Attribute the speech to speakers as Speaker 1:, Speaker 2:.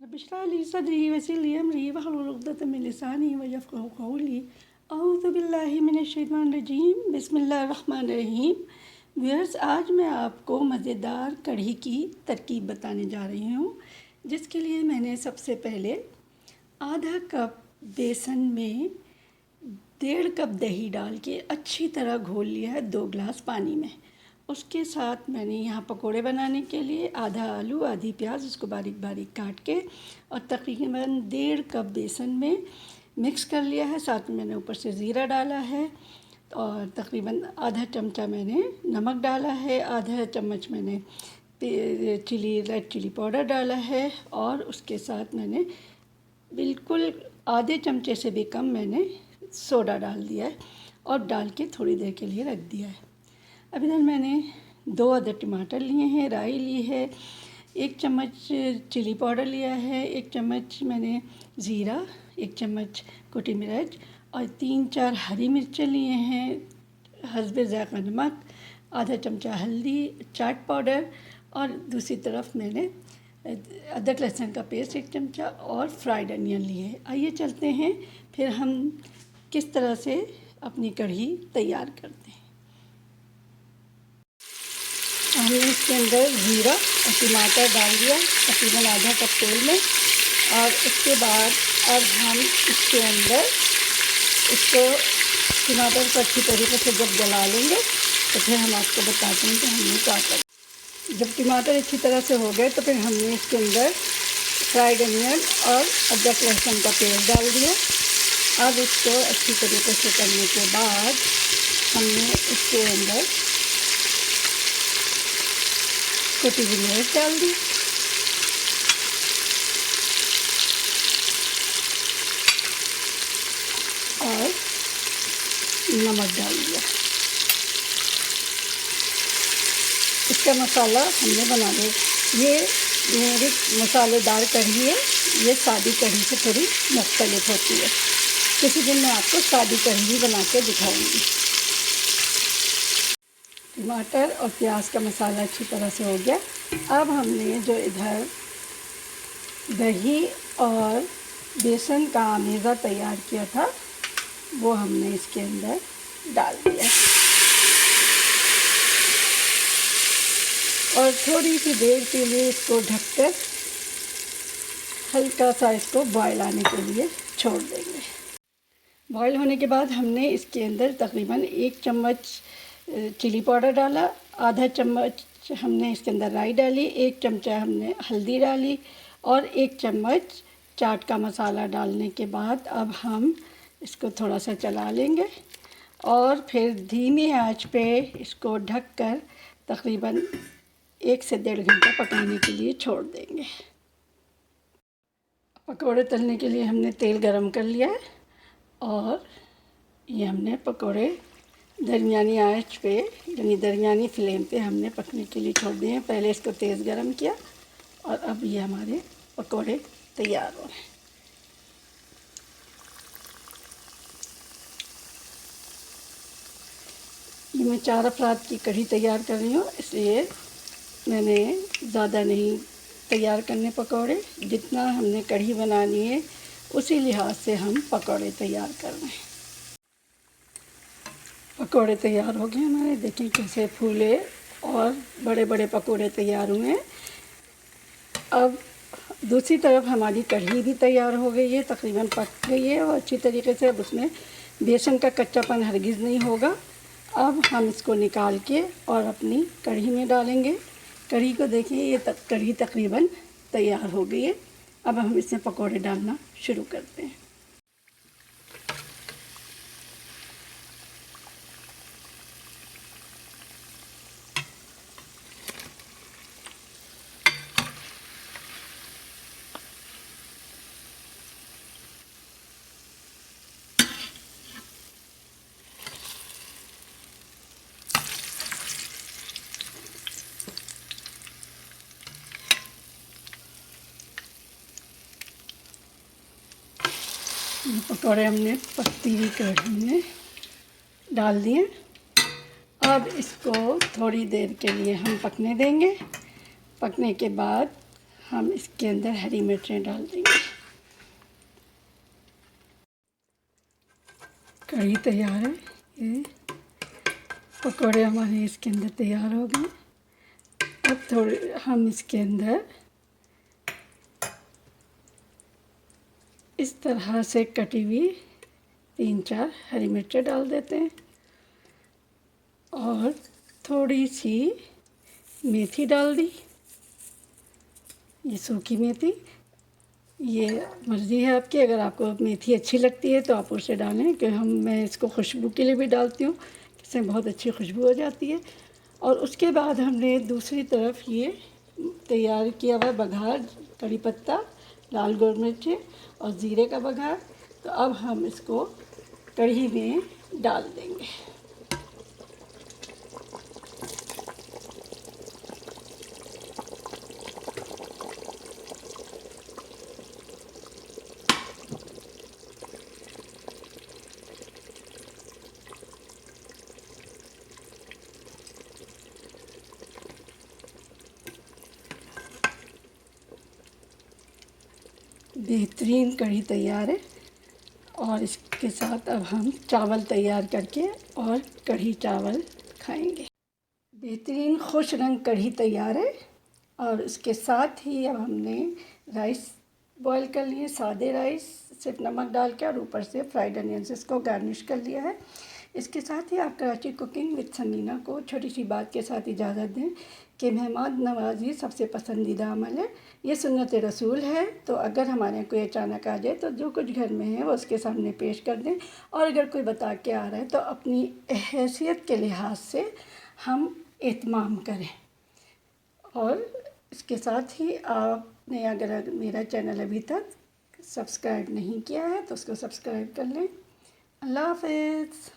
Speaker 1: रब इश्रह ली सदरी वयस्सिर ली अमरी वहलुल उक़दतम मिन लिसानी यफ़क़हू क़ौली अऊज़ु बिल्लाहि मिनश शैतानिर रजीम बिस्मिल्लाहिर रहमानिर रहीम। व्यूअर्स, आज मैं आपको मज़ेदार कढ़ी की तरकीब बताने जा रही हूँ, जिसके लिए मैंने सबसे पहले आधा कप बेसन में 1.5 कप दही डाल के अच्छी तरह घोल लिया है 2 गिलास पानी में। उसके साथ मैंने यहाँ पकोड़े बनाने के लिए आधा आलू आधी प्याज उसको बारीक बारीक काट के और तकरीबन 1.5 कप बेसन में मिक्स कर लिया है। साथ में मैंने ऊपर से ज़ीरा डाला है और तकरीबन आधा चमचा मैंने नमक डाला है, आधा चम्मच मैंने रेड चिली पाउडर डाला है और उसके साथ मैंने बिल्कुल आधे चमचे से भी कम मैंने सोडा डाल दिया है और डाल के थोड़ी देर के लिए रख दिया है। अब इधर मैंने 2 अदद टमाटर लिए हैं, राई ली है, 1 चम्मच चिली पाउडर लिया है, 1 चम्मच मैंने ज़ीरा, 1 चम्मच कुटी मिर्च और 3-4 हरी मिर्चें लिए हैं, हस्बे ज़ायक़ा नमक, आधा चमचा हल्दी, चाट पाउडर और दूसरी तरफ मैंने अदरक लहसुन का पेस्ट 1 चमचा और फ्राइड अनियन लिए हैं। आइए चलते हैं फिर हम किस तरह से अपनी कढ़ी तैयार करते हैं। हमने इसके अंदर ज़ीरा और टमाटर डाल दिया तकरीबन आधा कप तेल में और उसके बाद अब हम इसके अंदर इसको टमाटर को अच्छी तरीके से जब जला लेंगे तो फिर हम आपको बताते हैं कि हमने क्या करें। जब टमाटर अच्छी तरह से हो गए तो फिर हमने इसके अंदर फ्राइड अनियन और अदरक लहसुन का पेस्ट डाल दिया। अब इसको अच्छी तरीके से करने के बाद हमने इसके अंदर कुटी हुई मिर्च डाल दी और नमक डाल दिया। इसका मसाला हमने बना लिया। ये मेरी मसालेदार कढ़ी है, ये सादी कढ़ी से थोड़ी मुख्तलिफ होती है। किसी दिन मैं आपको सादी कढ़ी भी बना के दिखाऊंगी। टमाटर और प्याज का मसाला अच्छी तरह से हो गया। अब हमने जो इधर दही और बेसन का आमेज़ा तैयार किया था वो हमने इसके अंदर डाल दिया और थोड़ी सी देर के लिए इसको ढककर हल्का सा इसको बॉयल आने के लिए छोड़ देंगे। बॉयल होने के बाद हमने इसके अंदर तकरीबन 1 चम्मच चिली पाउडर डाला, आधा चम्मच हमने इसके अंदर राई डाली, 1 चमचा हमने हल्दी डाली और 1 चम्मच चाट का मसाला डालने के बाद अब हम इसको थोड़ा सा चला लेंगे और फिर धीमी आंच पे इसको ढककर तकरीबन 1 से 1.5 घंटा पकाने के लिए छोड़ देंगे। पकौड़े तलने के लिए हमने तेल गरम कर लिया है और ये हमने पकौड़े दरमियानी आंच पे यानी दरमियानी फ्लेम पे हमने पकने के लिए छोड़ दिए हैं। पहले इसको तेज़ गरम किया और अब ये हमारे पकौड़े तैयार हो रहे हैं। ये मैं 4 अफराद की कढ़ी तैयार कर रही हूँ, इसलिए मैंने ज़्यादा नहीं तैयार करने पकौड़े। जितना हमने कढ़ी बनानी है उसी लिहाज से हम पकौड़े तैयार कर रहे हैं। पकौड़े तैयार हो गए हमारे, देखें कैसे फूले और बड़े बड़े पकौड़े तैयार हुए हैं। अब दूसरी तरफ हमारी कढ़ी भी तैयार हो गई है, तकरीबन पक गई है और अच्छी तरीके से। अब उसमें बेसन का कच्चापन हरगिज़ नहीं होगा। अब हम इसको निकाल के और अपनी कढ़ी में डालेंगे। कढ़ी को देखिए, ये कढ़ी तकरीबन तैयार हो गई है। अब हम इसमें पकौड़े डालना शुरू करते हैं। ये पकौड़े हमने पकती हुई कढ़ी में डाल दिए। अब इसको थोड़ी देर के लिए हम पकने देंगे। पकने के बाद हम इसके अंदर हरी मिर्चें डाल देंगे। कढ़ी तैयार है। ये पकौड़े हमारे इसके अंदर तैयार हो गए। अब थोड़े हम इसके अंदर इस तरह से कटी हुई 3-4 हरी मिर्चें डाल देते हैं और थोड़ी सी मेथी डाल दी। ये सूखी मेथी, ये मर्ज़ी है आपकी, अगर आपको मेथी अच्छी लगती है तो आप उसे डालें, कि मैं इसको खुशबू के लिए भी डालती हूँ, इससे बहुत अच्छी खुशबू हो जाती है। और उसके बाद हमने दूसरी तरफ ये तैयार किया हुआ बघार, कड़ी पत्ता, लाल गोल मिर्चें और ज़ीरे का बघार। तो अब हम इसको कढ़ी में डाल देंगे। बेहतरीन कढ़ी तैयार है और इसके साथ अब हम चावल तैयार करके और कढ़ी चावल खाएंगे। बेहतरीन खुश रंग कढ़ी तैयार है और इसके साथ ही अब हमने राइस बॉईल कर लिए, सादे राइस, सिर्फ नमक डाल के, और ऊपर से फ्राइड अनियंस इसको गार्निश कर लिया है। इसके साथ ही आप कराची कुकिंग विद समीना को छोटी सी बात के साथ इजाज़त दें कि मेहमान नवाज़ी सबसे पसंदीदा अमल है, ये सुन्नत रसूल है। तो अगर हमारे यहाँ कोई अचानक आ जाए तो जो कुछ घर में है वो उसके सामने पेश कर दें, और अगर कोई बता के आ रहा है तो अपनी हैसियत के लिहाज से हम एहतमाम करें। और इसके साथ ही आपने अगर मेरा चैनल अभी तक सब्सक्राइब नहीं किया है तो उसको सब्सक्राइब कर लें। अल्लाह हाफ़िज़।